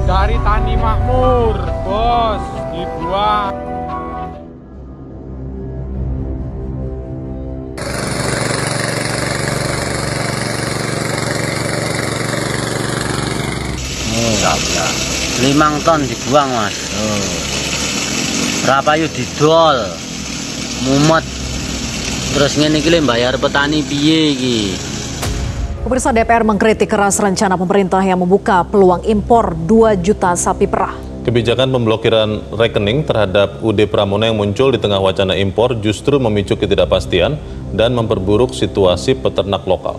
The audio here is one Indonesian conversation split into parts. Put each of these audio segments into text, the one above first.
dari Tani Makmur, bos, dibuang. Oh, 5 ton dibuang, Mas. Berapa yuk didol? Mumet. Terus ngene iki bayar petani piye iki? Pemirsa, DPR mengkritik keras rencana pemerintah yang membuka peluang impor 2 juta sapi perah. Kebijakan pemblokiran rekening terhadap UD Pramono yang muncul di tengah wacana impor justru memicu ketidakpastian dan memperburuk situasi peternak lokal.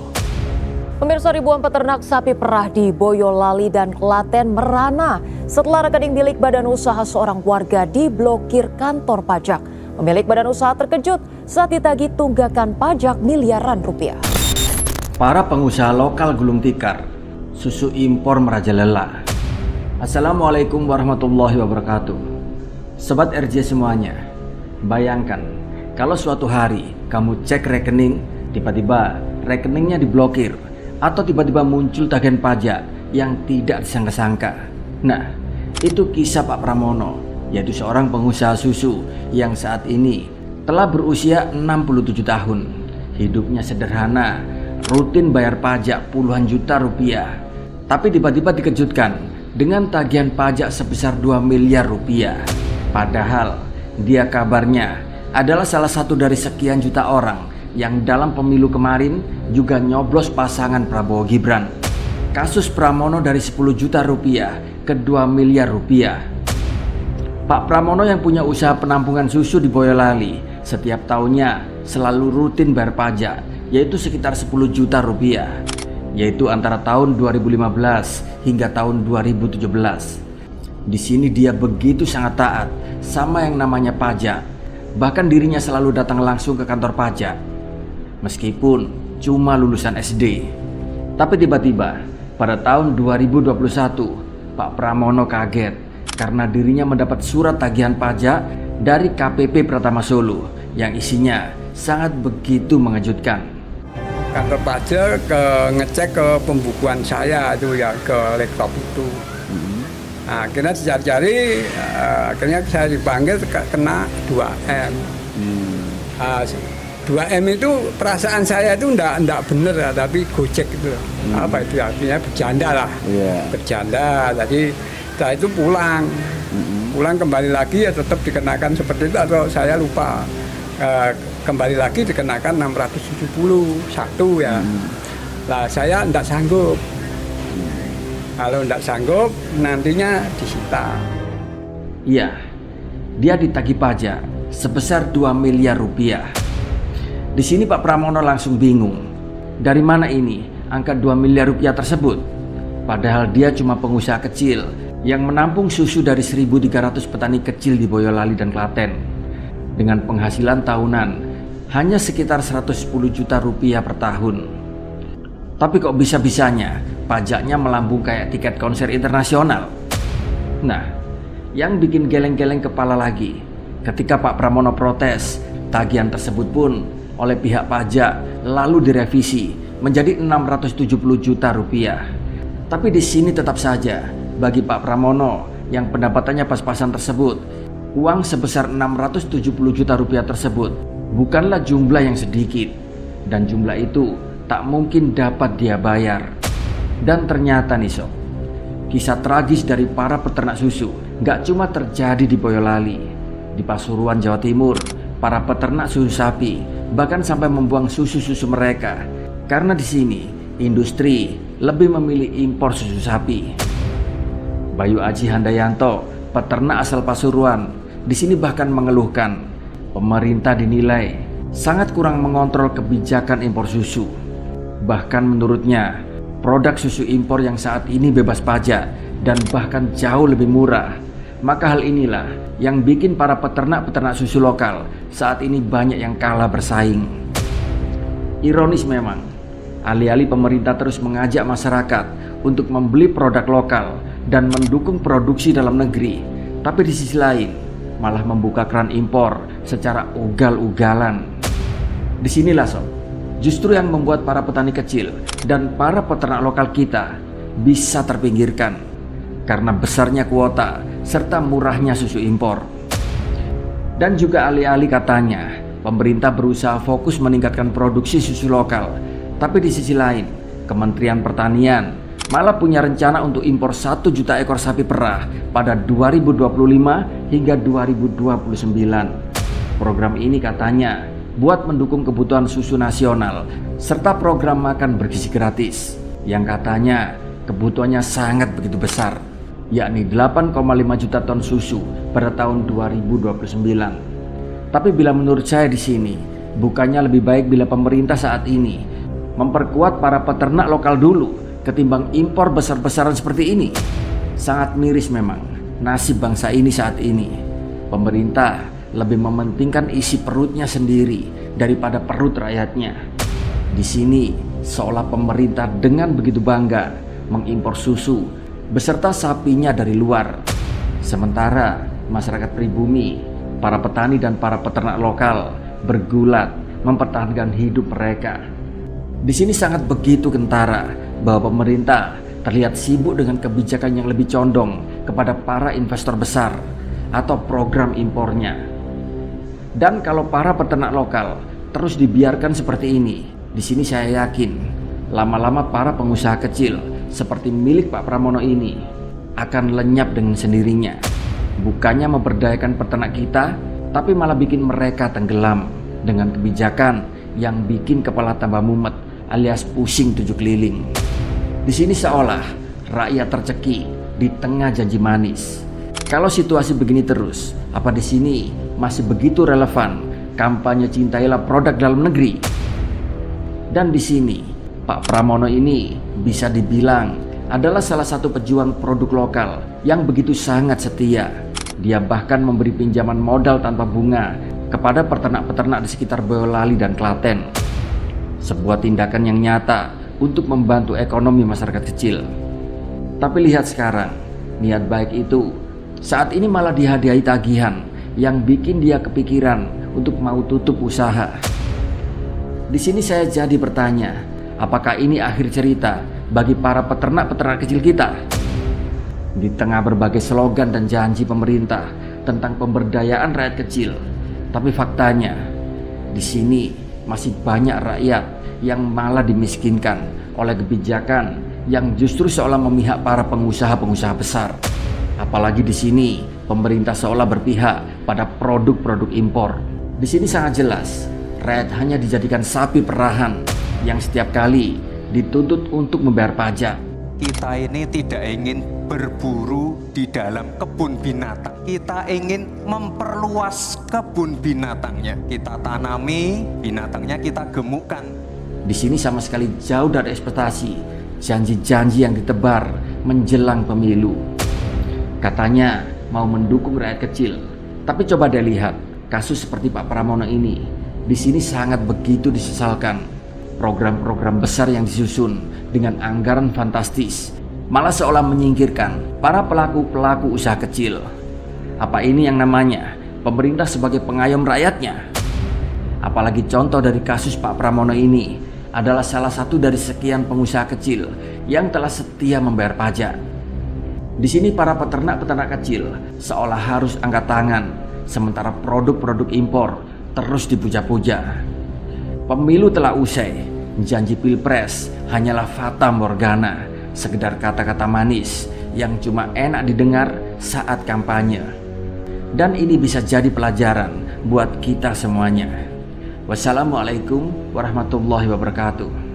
Pemirsa, ribuan peternak sapi perah di Boyolali dan Klaten merana setelah rekening milik badan usaha seorang warga diblokir kantor pajak. Pemilik badan usaha terkejut saat ditagih tunggakan pajak miliaran rupiah. Para pengusaha lokal gulung tikar, susu impor merajalela. Assalamualaikum warahmatullahi wabarakatuh. Sobat RJ semuanya, bayangkan kalau suatu hari kamu cek rekening, tiba-tiba rekeningnya diblokir, atau tiba-tiba muncul tagihan pajak yang tidak disangka-sangka. Nah, itu kisah Pak Pramono, yaitu seorang pengusaha susu yang saat ini telah berusia 67 tahun. Hidupnya sederhana, rutin bayar pajak puluhan juta rupiah, tapi tiba-tiba dikejutkan dengan tagihan pajak sebesar 2 miliar rupiah. Padahal dia kabarnya adalah salah satu dari sekian juta orang yang dalam pemilu kemarin juga nyoblos pasangan Prabowo Gibran. Kasus Pramono dari 10 juta rupiah ke 2 miliar rupiah. Pak Pramono yang punya usaha penampungan susu di Boyolali setiap tahunnya selalu rutin bayar pajak, yaitu sekitar 10 juta rupiah, yaitu antara tahun 2015 hingga tahun 2017. Di sini dia begitu sangat taat sama yang namanya pajak. Bahkan dirinya selalu datang langsung ke kantor pajak, meskipun cuma lulusan SD. Tapi tiba-tiba pada tahun 2021, Pak Pramono kaget karena dirinya mendapat surat tagihan pajak dari KPP Pratama Solo yang isinya sangat begitu mengejutkan. Kantor pajak ngecek ke pembukuan saya itu ya, ke laptop itu. Nah, akhirnya dicari-cari, akhirnya saya dipanggil kena 2M. 2M itu perasaan saya itu enggak bener ya, tapi gojek itu. Apa itu artinya berjanda lah. Berjanda. Jadi setelah itu pulang. Pulang kembali lagi ya tetap dikenakan seperti itu, atau saya lupa. Kembali lagi dikenakan 671 ya. Lah saya enggak sanggup. Kalau enggak sanggup nantinya disita. Iya, dia ditagih pajak sebesar 2 miliar rupiah. Di sini Pak Pramono langsung bingung. Dari mana ini angka 2 miliar rupiah tersebut? Padahal dia cuma pengusaha kecil yang menampung susu dari 1.300 petani kecil di Boyolali dan Klaten dengan penghasilan tahunan hanya sekitar 110 juta rupiah per tahun. Tapi kok bisa-bisanya pajaknya melambung kayak tiket konser internasional? Nah, yang bikin geleng-geleng kepala lagi, ketika Pak Pramono protes, tagihan tersebut pun oleh pihak pajak lalu direvisi menjadi 670 juta rupiah. Tapi di sini tetap saja bagi Pak Pramono yang pendapatannya pas-pasan tersebut, uang sebesar 670 juta rupiah tersebut bukanlah jumlah yang sedikit, dan jumlah itu tak mungkin dapat dia bayar. Dan ternyata nih sob, kisah tragis dari para peternak susu gak cuma terjadi di Boyolali. Di Pasuruan, Jawa Timur, para peternak susu sapi bahkan sampai membuang susu-susu mereka karena di sini industri lebih memilih impor susu sapi. Bayu Aji Handayanto, peternak asal Pasuruan, di sini bahkan mengeluhkan pemerintah dinilai sangat kurang mengontrol kebijakan impor susu. Bahkan menurutnya, produk susu impor yang saat ini bebas pajak dan bahkan jauh lebih murah. Maka hal inilah yang bikin para peternak-peternak susu lokal saat ini banyak yang kalah bersaing. Ironis memang, alih-alih pemerintah terus mengajak masyarakat untuk membeli produk lokal dan mendukung produksi dalam negeri, tapi di sisi lain malah membuka keran impor secara ugal-ugalan. Disinilah sob, justru yang membuat para petani kecil dan para peternak lokal kita bisa terpinggirkan. karena besarnya kuota serta murahnya susu impor. Dan juga alih-alih katanya pemerintah berusaha fokus meningkatkan produksi susu lokal, tapi di sisi lain Kementerian Pertanian malah punya rencana untuk impor 1 juta ekor sapi perah pada 2025 hingga 2029. Program ini katanya buat mendukung kebutuhan susu nasional serta program makan bergizi gratis yang katanya kebutuhannya sangat begitu besar, yakni 8,5 juta ton susu pada tahun 2029. Tapi bila menurut saya di sini, bukannya lebih baik bila pemerintah saat ini memperkuat para peternak lokal dulu ketimbang impor besar-besaran seperti ini? Sangat miris memang nasib bangsa ini saat ini. Pemerintah lebih mementingkan isi perutnya sendiri daripada perut rakyatnya. Di sini seolah pemerintah dengan begitu bangga mengimpor susu beserta sapinya dari luar. Sementara masyarakat pribumi, para petani dan para peternak lokal bergulat mempertahankan hidup mereka. Di sini sangat begitu kentara bahwa pemerintah terlihat sibuk dengan kebijakan yang lebih condong kepada para investor besar atau program impornya. Dan kalau para peternak lokal terus dibiarkan seperti ini, di sini saya yakin lama-lama para pengusaha kecil seperti milik Pak Pramono ini akan lenyap dengan sendirinya. Bukannya memberdayakan peternak kita, tapi malah bikin mereka tenggelam dengan kebijakan yang bikin kepala tambah mumet alias pusing 7 keliling. Di sini seolah rakyat tercekik di tengah janji manis. Kalau situasi begini terus, apa di sini masih begitu relevan kampanye cintailah produk dalam negeri? Dan di sini Pak Pramono ini bisa dibilang adalah salah satu pejuang produk lokal yang begitu sangat setia. Dia bahkan memberi pinjaman modal tanpa bunga kepada peternak-peternak di sekitar Boyolali dan Klaten. Sebuah tindakan yang nyata untuk membantu ekonomi masyarakat kecil. Tapi lihat sekarang, niat baik itu saat ini malah dihadiahi tagihan yang bikin dia kepikiran untuk mau tutup usaha. Di sini saya jadi bertanya, apakah ini akhir cerita bagi para peternak-peternak kecil kita? Di tengah berbagai slogan dan janji pemerintah tentang pemberdayaan rakyat kecil, tapi faktanya di sini masih banyak rakyat yang malah dimiskinkan oleh kebijakan yang justru seolah memihak para pengusaha-pengusaha besar. Apalagi di sini pemerintah seolah berpihak pada produk-produk impor. Di sini sangat jelas rakyat hanya dijadikan sapi perahan yang setiap kali dituntut untuk membayar pajak. Kita ini tidak ingin berburu di dalam kebun binatang. Kita ingin memperluas kebun binatangnya. Kita tanami, binatangnya kita gemukkan. Di sini sama sekali jauh dari ekspektasi, janji-janji yang ditebar menjelang pemilu. Katanya mau mendukung rakyat kecil, tapi coba deh lihat kasus seperti Pak Pramono ini. Di sini sangat begitu disesalkan. Program-program besar yang disusun dengan anggaran fantastis malah seolah menyingkirkan para pelaku-pelaku usaha kecil. Apa ini yang namanya pemerintah sebagai pengayom rakyatnya? Apalagi contoh dari kasus Pak Pramono ini adalah salah satu dari sekian pengusaha kecil yang telah setia membayar pajak. Di sini para peternak-peternak kecil seolah harus angkat tangan, sementara produk-produk impor terus dipuja-puja. Pemilu telah usai, janji pilpres hanyalah fata morgana, sekedar kata-kata manis yang cuma enak didengar saat kampanye. Dan ini bisa jadi pelajaran buat kita semuanya. Wassalamualaikum warahmatullahi wabarakatuh.